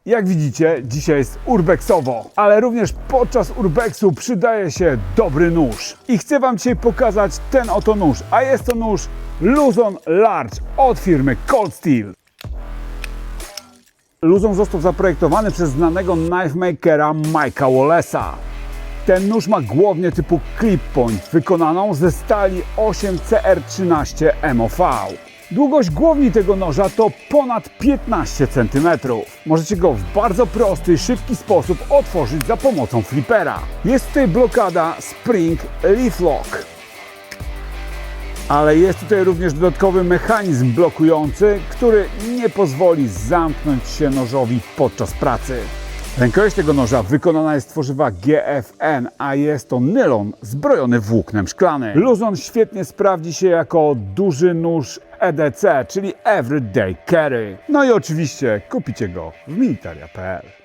Jak widzicie, dzisiaj jest urbexowo, ale również podczas urbexu przydaje się dobry nóż. I chcę Wam dzisiaj pokazać ten oto nóż, a jest to nóż Luzon Large od firmy Cold Steel. Luzon został zaprojektowany przez znanego knife makera Mike'a Wallace'a. Ten nóż ma głownię typu clip point, wykonaną ze stali 8CR13 MOV. Długość głowni tego noża to ponad 15 cm. Możecie go w bardzo prosty i szybki sposób otworzyć za pomocą flipera. Jest tutaj blokada Spring Leaf Lock. Ale jest tutaj również dodatkowy mechanizm blokujący, który nie pozwoli zamknąć się nożowi podczas pracy. Rękojeść tego noża wykonana jest z tworzywa GFN, a jest to nylon zbrojony włóknem szklanym. Luzon świetnie sprawdzi się jako duży nóż EDC, czyli Everyday Carry. No i oczywiście kupicie go w militaria.pl.